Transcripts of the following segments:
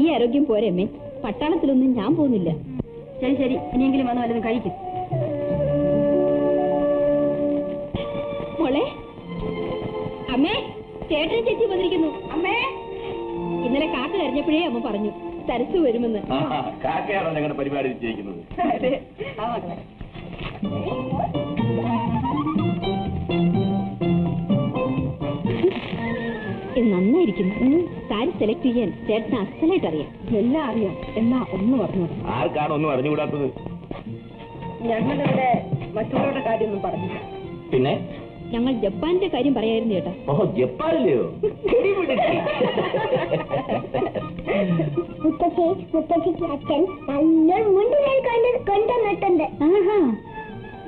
ഈ ആരോഗ്യം പോരെ അമ്മേ. പട്ടാളത്തിലൊന്നും ഞാൻ പോകുന്നില്ല. ശരി ശരി, ഇനിയെങ്കിലും വന്ന് വല്ലതും കഴിക്കും. മോളെ, അമ്മേ, ചേട്ടനും ചേച്ചി വന്നിരിക്കുന്നു. അമ്മേ, ഇന്നലെ കാക്ക കരഞ്ഞപ്പോഴേ അമ്മ പറഞ്ഞു സരസ് വരുമെന്ന്. കാക്കയാണോ ഞങ്ങളുടെ പരിപാടി നിശ്ചയിക്കുന്നത്? നന്നായിരിക്കുന്നു. സാരി സെലക്ട് ചെയ്യാൻ ചേട്ടന് അസലായിട്ട് അറിയാം. എല്ലാം അറിയാം. എന്നാ ഒന്ന് പറഞ്ഞു. ആർക്കാണ് ഒന്നും അറിഞ്ഞുകൂടാത്തത്? ഞങ്ങളിവിടെ മറ്റുള്ളവരുടെ കാര്യമൊന്നും പറഞ്ഞില്ല. പിന്നെ ഞങ്ങൾ ജപ്പാന്റെ കാര്യം പറയായിരുന്നു ചേട്ടാ. ഓഹോ, ജപ്പാനിലെയോ? അച്ഛൻ നല്ലൊരു മുണ്ടിനായി കൊണ്ടുവന്നിട്ടുണ്ട്.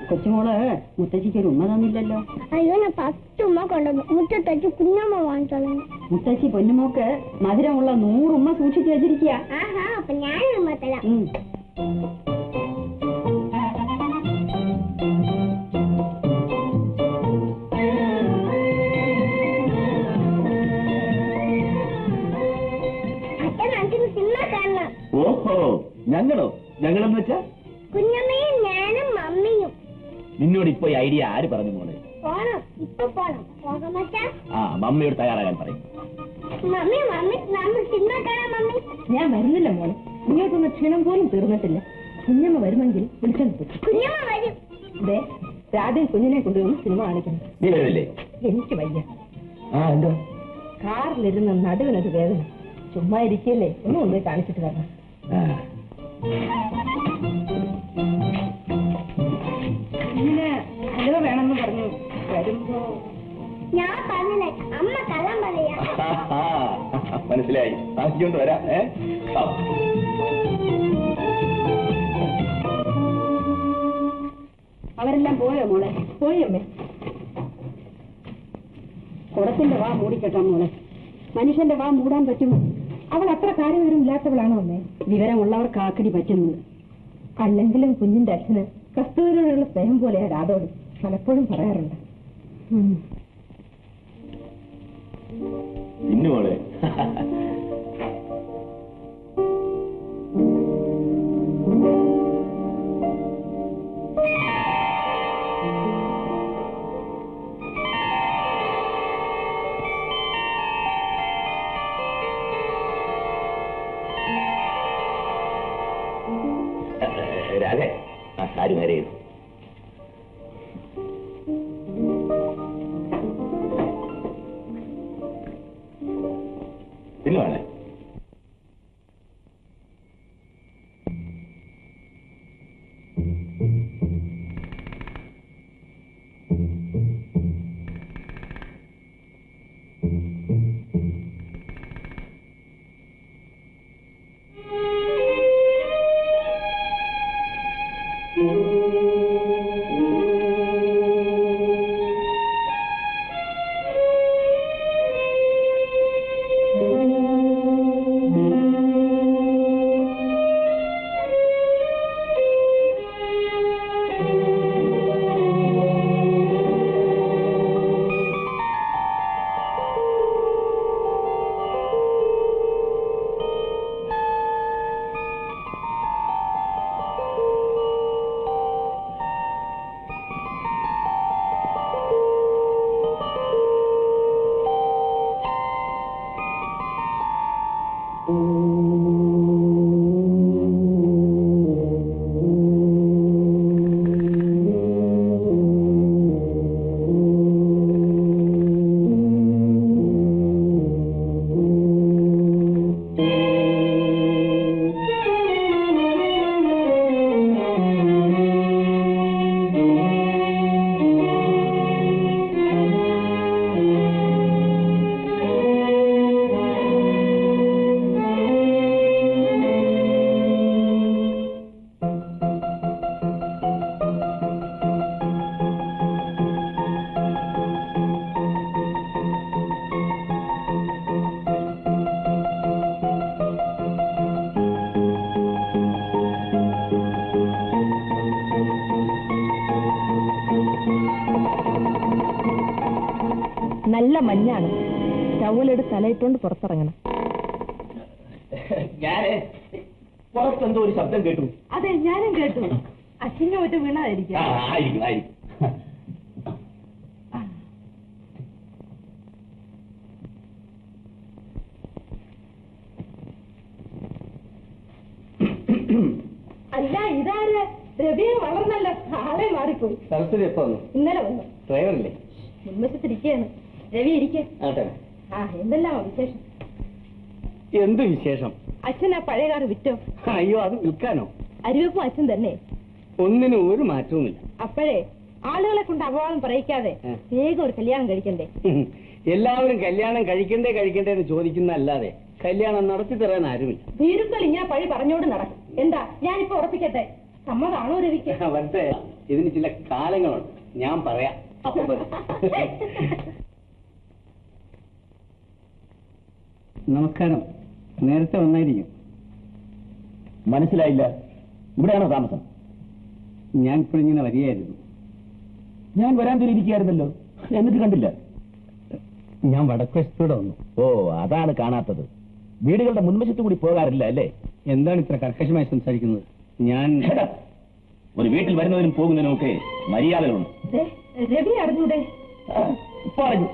കൊച്ചുമോള് മുത്തശ്ശിക്ക് ഒരു ഉമ്മ തന്നില്ലല്ലോ. അയ്യോ, ഞാൻ 10 ഉമ്മ കൊണ്ടുവന്നു. മുറ്റത്തച്ച് കുഞ്ഞമ്മ വാങ്ങിച്ചോളൂ. മുത്തശ്ശി പൊന്നുമോക്ക് മധുരമുള്ള 100 ഉമ്മ സൂക്ഷിച്ചു വെച്ചിരിക്കുക. ആഹാ, അപ്പൊ ഞാൻ ഉമ്മ തരാം. അച്ഛൻ അച്ഛന് സിനിമ കാണണം. ഓഹോ, ഞങ്ങളോ? ഞങ്ങളെന്ന് വെച്ചാ കുഞ്ഞമ്മയും ഞാനും മമ്മിയും. നിന്നോട് ഇപ്പൊ ഐഡിയ ആര് പറഞ്ഞു മോളെ? പോണം, ഇപ്പൊ പോണം. പോകാൻ പറ്റാ? ആ, മമ്മിയോട് തയ്യാറാകാൻ പറയും. മമ്മി മമ്മി നമ്മൾ സിനിമ കാണാം. മമ്മി, ഞാൻ വരുന്നില്ല മോളെ. ഇങ്ങോട്ടൊന്ന് ക്ഷീണം പോലും തീർന്നിട്ടില്ല. കുഞ്ഞമ്മ വരുമെങ്കിൽ വിളിച്ചു. കുഞ്ഞമ്മ വരും. അതെ, രാധയും കുഞ്ഞിനെ കൊണ്ടുവന്ന് സിനിമ കാണിക്കണം. നീ വരില്ലേ? എനിക്ക് വയ്യ. എന്തോ? കാറിലിരുന്ന് നടുവിനൊരു വേദന. ചുമ്മാ ഇരിക്കല്ലേ, ഒന്നും കൊണ്ടുപോയി കാണിച്ചിട്ട് വരണം. ഇങ്ങനെ ഹലോ വേണമെന്ന് പറഞ്ഞു വരുമ്പോ ഞാൻ പറഞ്ഞില്ലേ, അമ്മ കള്ളം പറയാ. മനസ്സിലായി. ആക്കിക്കൊണ്ട് വരാം. അവരെല്ലാം പോയോ മോളെ? പോയി അമ്മേ. കുടത്തിന്റെ വാ മൂടിക്കെട്ടാം മോളെ. മനുഷ്യന്റെ വാ മൂടാൻ പറ്റുമോ? അവൾ അത്ര കാര്യവിവരം ഇല്ലാത്തവളാണോ അമ്മേ? വിവരമുള്ളവർക്ക് ആക്കടി പറ്റുന്നത്. അല്ലെങ്കിലും കുഞ്ഞിന്റെ അച്ഛന് കസ്തൂരിയോടുള്ള സ്നേഹം പോലെയാ രാധോട് പലപ്പോഴും പറയാറുണ്ട്. ഇന്നുമോളെ രാധേ, ആ സാരി നേരെ ചെയ്തു. തിന്നുവാണേ. നല്ല മഞ്ഞാണ്. ടവലെടുത്ത് തലയിട്ടുകൊണ്ട് പുറത്തിറങ്ങണം. ഞാന് പുറത്തെന്തോ ഒരു ശബ്ദം കേട്ടു. അതെ, ഞാനും കേട്ടു. അച്ഛനെ ഒറ്റ വീണായിരിക്കും. ആയിരിക്കും ആയിരിക്കും. അല്ല, ഇതാര്? രവിയെ വളർന്നല്ലോ, ആളെ മാറിപ്പോയി. സരസ്വതി എപ്പോ വന്നു? ഇന്നലെ വന്നു. ഡ്രൈവറില്ലേ? മുൻവശത്തിരിക്കുകയാണ്. രവി ഇരിക്കേ. എന്തെല്ലാം വിശേഷം? എന്ത് വിശേഷം? അച്ഛൻ ആ പഴയ കാറ് വിറ്റോ? അയ്യോ, അത് വിൽക്കാനോ? അരുവപ്പും അച്ഛൻ തന്നെ. ഒന്നിനും ഒരു മാറ്റവുമില്ല. അപ്പോഴേ ആളുകളെ കൊണ്ട് അപവാദം പറയിക്കാതെ വേഗം ഒരു കല്യാണം കഴിക്കണ്ടേ? എല്ലാവരും കല്യാണം കഴിക്കണ്ടേ കഴിക്കണ്ടേ എന്ന് ചോദിക്കുന്നല്ലാതെ കല്യാണം നടത്തി തരാൻ ആരുമില്ല. വീരുക്കൾ ഇങ്ങനെ പഴി പറഞ്ഞോട് നടക്കും. എന്താ, ഞാനിപ്പോ ഉറപ്പിക്കട്ടെ? സമ്മതാണോ രവിക്ക്? വരട്ടെ, ഇതിന് ചില കാലങ്ങളുണ്ട്, ഞാൻ പറയാം. നമസ്കാരം. നേരത്തെ വന്നായിരിക്കും. മനസ്സിലായില്ല. ഇവിടെയാണോ താമസം? ഞാൻ ഇപ്പോഴിങ്ങനെ വരികയായിരുന്നു. ഞാൻ വരാൻ തിരിയിരിക്കുകയായിരുന്നല്ലോ, എന്നിട്ട് കണ്ടില്ല. ഞാൻ വടക്കുവശത്തൂടെ വന്നു. ഓ, അതാണ് കാണാത്തത്. വീടുകളുടെ മുൻവശത്തു കൂടി പോകാറില്ല അല്ലേ? എന്താണ് ഇത്ര കർക്കശമായി സംസാരിക്കുന്നത്? ഞാൻ ഒരു വീട്ടിൽ വരുന്നതിനും പോകുന്നതിനും ഒക്കെ മര്യാദകളുണ്ട്. രവി അറിഞ്ഞൂടെ? പറഞ്ഞു.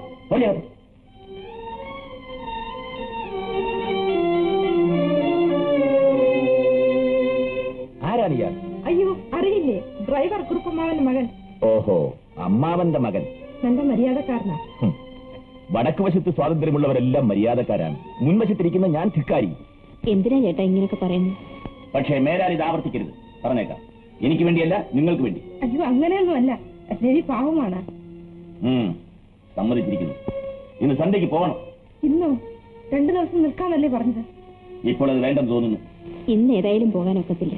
ആരാണിയാ? അയ്യോ, അറിയില്ലേ? ഡ്രൈവർ കുറുപ്പമ്മാവന്റെ മകൻ. ഓഹോ, അമ്മാവന്റെ മകൻ. നല്ല മര്യാദക്കാരനാ. വടക്ക് വശത്ത് സ്വാതന്ത്ര്യമുള്ളവരെല്ലാം മര്യാദക്കാരാണ്. മുൻവശത്തിരിക്കുന്ന ഞാൻ ധിക്കാരി. എന്തിനാ ചേട്ടാ ഇങ്ങനെയൊക്കെ പറയുന്നു? പക്ഷേ മേലാൽ ഇത് ആവർത്തിക്കരുത്, പറഞ്ഞേക്കാം. എനിക്ക് വേണ്ടിയല്ല, നിങ്ങൾക്ക് വേണ്ടി. അയ്യോ, അങ്ങനെയൊന്നുമല്ല. രവി പാവമാണ്. സമ്മതിച്ചിരിക്കുന്നു. ഇന്ന് സന്ധ്യയ്ക്ക് പോകണം. ഇന്നോ? 2 ദിവസം നിൽക്കാമല്ലേ പറഞ്ഞത്? ഇപ്പോൾ അത് വേണ്ടെന്ന് തോന്നുന്നു. ഇന്ന് ഏതായാലും പോകാനൊക്കത്തില്ല.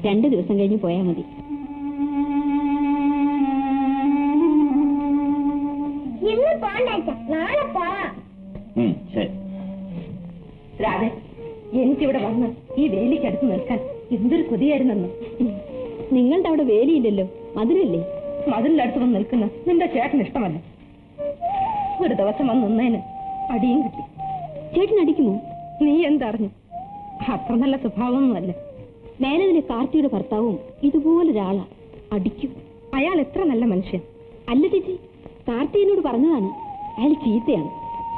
2 ദിവസം കഴിഞ്ഞ് പോയാൽ മതി. ഇന്ന് പോണ്ട, നാളെ പോവാം. ശരി. രാധേ, എനിക്കിവിടെ വന്ന് ഈ വേലിക്കടുത്ത് നിൽക്കാൻ എന്തൊരു കൊതിയായിരുന്നെന്ന്. നിങ്ങളുടെ അവിടെ വേലിയില്ലല്ലോ, മധുരല്ലേ? മതിലിനടുത്ത് വന്ന് നിൽക്കുന്ന നിന്റെ ചേട്ടന് ഇഷ്ടമല്ല. ഒരു ദിവസം വന്ന് നിന്നതിന് അടിയും കിട്ടി. ചേട്ടൻ അടിക്കുമോ? നീ എന്തറിഞ്ഞു? അത്ര നല്ല സ്വഭാവമൊന്നുമല്ല. മേനതിലെ കാർത്തിയുടെ ഭർത്താവും ഇതുപോലൊരാളാ, അടിക്കും. അയാൾ എത്ര നല്ല മനുഷ്യൻ. അല്ല ചേച്ചി, കാർത്തികനോട് പറഞ്ഞതാണ്, അയാൾ ചീത്തയാണ്.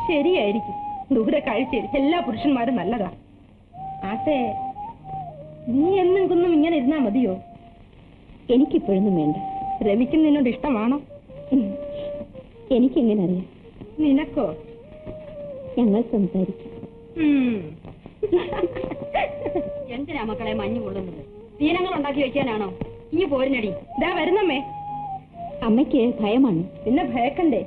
ശരിയായിരിക്കും. ദൂരെ കാഴ്ചയിൽ എല്ലാ പുരുഷന്മാരും നല്ലതാ. ആട്ടെ, നീ എന്നും കുന്നും ഇങ്ങനെ ഇരുന്നാ മതിയോ? എനിക്കിപ്പോഴൊന്നും വേണ്ട. രവിക്ക് നിന്നോട് ഇഷ്ടമാണോ? എനിക്കെങ്ങനെ അറിയാം? നിനക്കോ? ഞങ്ങൾ സംസാരിക്കും. എന്തിനാ മക്കളെ മഞ്ഞു കൊള്ളുന്നത്? ദീനങ്ങൾ ഉണ്ടാക്കി വെക്കാനാണോ? ഈ പോരിനടി. ഇതാ വരുന്നമ്മേ. അമ്മയ്ക്ക് ഭയമാണ്. പിന്നെ ഭയക്കണ്ടേ?